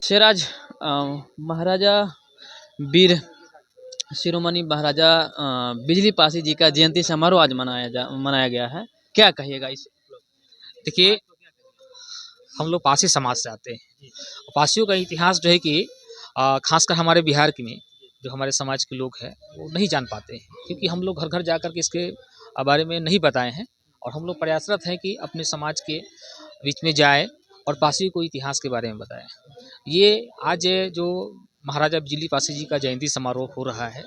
सिराज महाराजा वीर शिरोमणि महाराजा बिजली पासी जी का जयंती समारोह आज मनाया गया है। क्या कहिएगा इस? देखिए, हम लोग पासी समाज से आते हैं। पासियों का इतिहास जो है कि खासकर हमारे बिहार के में जो हमारे समाज के लोग हैं वो नहीं जान पाते हैं, क्योंकि हम लोग घर घर जा कर के इसके बारे में नहीं बताए हैं। और हम लोग प्रयासरत हैं कि अपने समाज के बीच में जाए और पासियों को इतिहास के बारे में बताएं। ये आज जो महाराजा बिजली पासी जी का जयंती समारोह हो रहा है,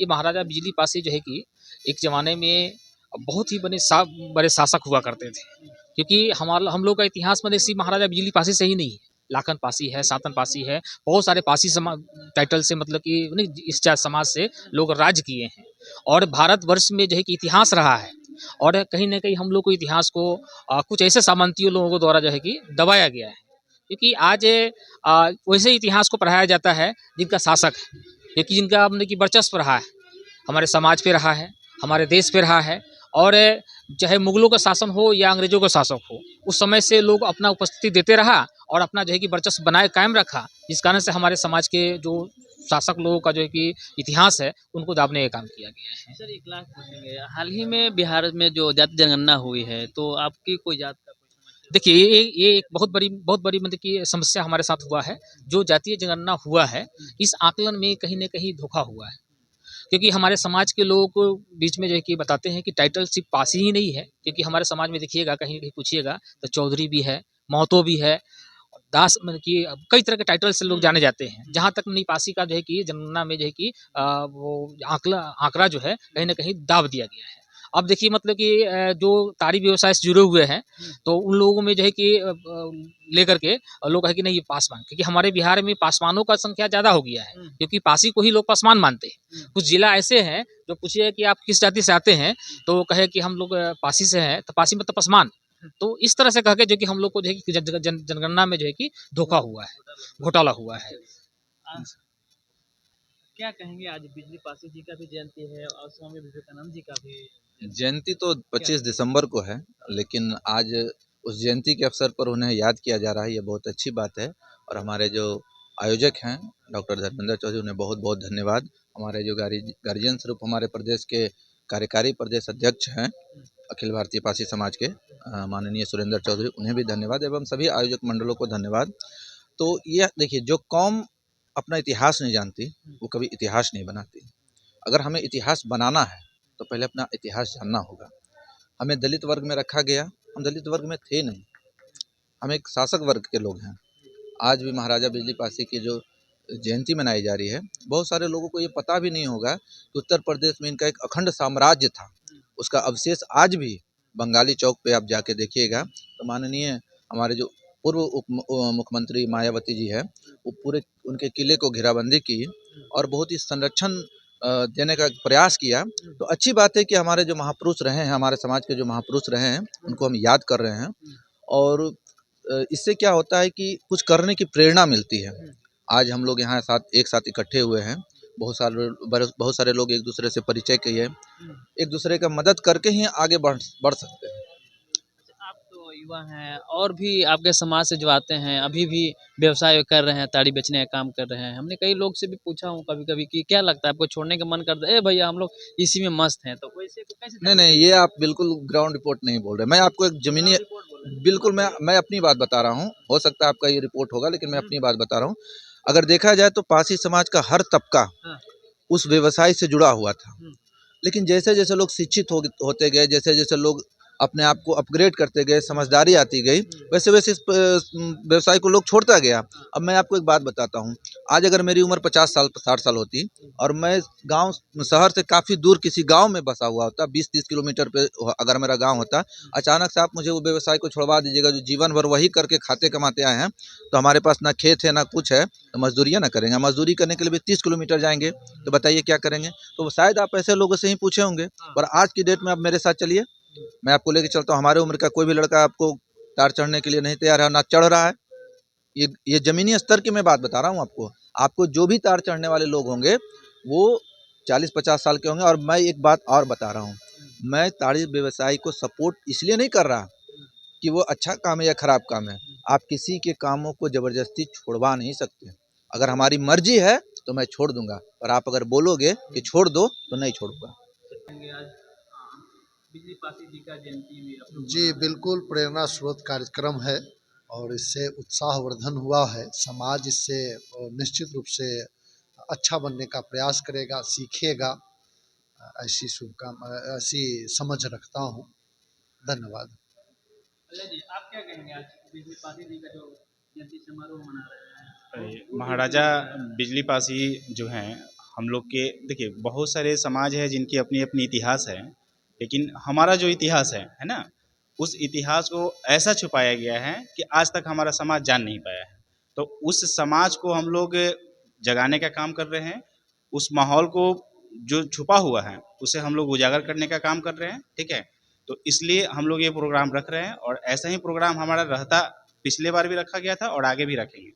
ये महाराजा बिजली पासी जो है कि एक ज़माने में बहुत ही बड़े शासक हुआ करते थे। क्योंकि हम लोग का इतिहास में देसी महाराजा बिजली पासी से ही नहीं है, लाखन पासी है, सातन पासी है, बहुत सारे पासी समाज टाइटल से, मतलब कि नहीं, इस समाज से लोग राज किए हैं। और भारतवर्ष में जो है कि इतिहास रहा है। और कहीं ना कहीं हम लोग को इतिहास को कुछ ऐसे सामंतियों लोगों को द्वारा जो है कि दबाया गया है। क्योंकि आज वैसे इतिहास को पढ़ाया जाता है जिनका शासक है, क्योंकि जिनका मतलब कि वर्चस्व रहा है, हमारे समाज पे रहा है, हमारे देश पे रहा है। और चाहे मुगलों का शासन हो या अंग्रेजों का शासक हो, उस समय से लोग अपना उपस्थिति देते रहा और अपना जो है कि वर्चस्व बनाए कायम रखा, जिस कारण से हमारे समाज के जो शासक लोगों का जो है कि इतिहास है उनको दाबने का काम किया गया है। सर, एक लाख पूछेंगे, हाल ही में बिहार में जो जाति जनगणना हुई है, तो आपकी कोई जात का कोई समस्या? देखिए, ये एक बहुत बड़ी मतलब कि समस्या हमारे साथ हुआ है। जो जातीय जनगणना हुआ है, इस आकलन में कहीं न कहीं धोखा हुआ है। क्योंकि हमारे समाज के लोगों को बीच में जो है कि बताते हैं कि टाइटल सिर्फ पासी ही नहीं है, क्योंकि हमारे समाज में देखिएगा, कहीं कहीं पूछिएगा तो चौधरी भी है, महतो भी है, दास, मतलब कि कई तरह के टाइटल से लोग जाने जाते हैं। जहाँ तक नहीं, पासी का जो है कि जनगणना में जो है कि वो आंकड़ा जो है कहीं ना कहीं दाब दिया गया है। अब देखिए, मतलब कि जो तारी व्यवसाय से जुड़े हुए हैं, तो उन लोगों में जो है कि लेकर के लोग है कि नहीं ये पासवान, क्योंकि हमारे बिहार में पासवानों का संख्या ज़्यादा हो गया है, क्योंकि पासी को ही लोग पासवान मानते हैं। कुछ जिला ऐसे हैं जो पूछिए कि आप किस जाति से आते हैं, तो कहे कि हम लोग पासी से हैं, तो पासी मतलब पसमान। तो इस तरह से कह के जो कि हम लोग को जो है कि जनगणना में जो है कि धोखा हुआ है, घोटाला हुआ है। क्या कहेंगे, आज बिजली पासी जी का भी जयंती है और स्वामी विवेकानंद जी का भी जयंती तो 25 दिसंबर को है, लेकिन आज उस जयंती के अवसर पर उन्हें याद किया जा रहा है, ये बहुत अच्छी बात है। और हमारे जो आयोजक हैं डॉक्टर धर्मेंद्र चौधरी, उन्हें बहुत बहुत धन्यवाद। हमारे जो गार्जियन स्वरूप हमारे प्रदेश के कार्यकारी प्रदेश अध्यक्ष हैं अखिल भारतीय पासी समाज के माननीय सुरेंद्र चौधरी, उन्हें भी धन्यवाद, एवं सभी आयोजक मंडलों को धन्यवाद। तो यह देखिए, जो कौम अपना इतिहास नहीं जानती वो कभी इतिहास नहीं बनाती। अगर हमें इतिहास बनाना है तो पहले अपना इतिहास जानना होगा। हमें दलित वर्ग में रखा गया, हम दलित वर्ग में थे नहीं, हम एक शासक वर्ग के लोग हैं। आज भी महाराजा बिजली पासी की जो जयंती मनाई जा रही है, बहुत सारे लोगों को ये पता भी नहीं होगा कि उत्तर प्रदेश में इनका एक अखंड साम्राज्य था। उसका अवशेष आज भी बंगाली चौक पे आप जाके देखिएगा तो माननीय हमारे जो पूर्व मुख्यमंत्री मायावती जी है, वो पूरे उनके किले को घेराबंदी की और बहुत ही संरक्षण देने का प्रयास किया। तो अच्छी बात है कि हमारे जो महापुरुष रहे हैं, हमारे समाज के जो महापुरुष रहे हैं, उनको हम याद कर रहे हैं। और इससे क्या होता है कि कुछ करने की प्रेरणा मिलती है। आज हम लोग यहाँ एक साथ इकट्ठे हुए हैं, बहुत सारे लोग एक दूसरे से परिचय किए, एक दूसरे का मदद करके ही आगे बढ़ सकते हैं। आप तो युवा हैं और भी आपके समाज से जो आते हैं, अभी भी व्यवसाय कर रहे हैं, ताड़ी बेचने का काम कर रहे हैं। हमने कई लोग से भी पूछा हूँ कभी कभी कि क्या लगता है आपको, छोड़ने का मन करता है? भैया हम लोग इसी में मस्त हैं, तो वैसे को कैसे? नहीं, ये आप बिल्कुल ग्राउंड रिपोर्ट नहीं बोल रहे। मैं आपको एक जमीनी, बिल्कुल मैं अपनी बात बता रहा हूँ। हो सकता है आपका ये रिपोर्ट होगा, लेकिन मैं अपनी बात बता रहा हूँ। अगर देखा जाए तो पासी समाज का हर तबका उस व्यवसाय से जुड़ा हुआ था। लेकिन जैसे जैसे लोग शिक्षित होते गए, जैसे जैसे लोग अपने आप को अपग्रेड करते गए, समझदारी आती गई, वैसे वैसे इस व्यवसाय को लोग छोड़ता गया। अब मैं आपको एक बात बताता हूँ। आज अगर मेरी उम्र 50 साल 60 साल होती और मैं गांव शहर से काफ़ी दूर किसी गांव में बसा हुआ होता, 20-30 किलोमीटर पे अगर मेरा गांव होता, अचानक से आप मुझे वो व्यवसाय को छुड़वा दीजिएगा जो जीवन भर वही करके खाते कमाते आए हैं, तो हमारे पास ना खेत है ना कुछ है, तो मजदूरियाँ ना करेंगे। मजदूरी करने के लिए भी 30 किलोमीटर जाएंगे, तो बताइए क्या करेंगे। तो शायद आप ऐसे लोगों से ही पूछे होंगे। और आज की डेट में आप मेरे साथ चलिए, मैं आपको लेके चलता हूँ। हमारे उम्र का कोई भी लड़का आपको तार चढ़ने के लिए नहीं तैयार है, ना चढ़ रहा है। ये जमीनी स्तर की मैं बात बता रहा हूँ आपको जो भी तार चढ़ने वाले लोग होंगे वो 40-50 साल के होंगे। और मैं एक बात और बता रहा हूँ, मैं ताड़ी व्यवसाय को सपोर्ट इसलिए नहीं कर रहा कि वो अच्छा काम है या खराब काम है। आप किसी के कामों को ज़बरदस्ती छुड़वा नहीं सकते। अगर हमारी मर्जी है तो मैं छोड़ दूंगा, और आप अगर बोलोगे कि छोड़ दो तो नहीं छोड़ूंगा। आज बिजली पासी जी का जयंती भी आप लोग जी मना रहे हैं। बिल्कुल प्रेरणा स्रोत कार्यक्रम है और इससे उत्साहवर्धन हुआ है। समाज इससे निश्चित रूप से अच्छा बनने का प्रयास करेगा, सीखेगा। ऐसी ऐसी समझ रखता हूँ। धन्यवाद। अजय जी, आप क्या कहेंगे आज बिजली पासी जी का जो जयंती समारोह मना रहे हैं? वो महाराजा जयंती है। बिजली पासी जो हैं हम लोग के, देखिए बहुत सारे समाज है जिनकी अपनी अपनी इतिहास है, लेकिन हमारा जो इतिहास है ना, उस इतिहास को ऐसा छुपाया गया है कि आज तक हमारा समाज जान नहीं पाया है। तो उस समाज को हम लोग जगाने का काम कर रहे हैं, उस माहौल को जो छुपा हुआ है उसे हम लोग उजागर करने का काम कर रहे हैं, ठीक है। तो इसलिए हम लोग ये प्रोग्राम रख रहे हैं, और ऐसा ही प्रोग्राम हमारा रहता, पिछले बार भी रखा गया था और आगे भी रखेंगे।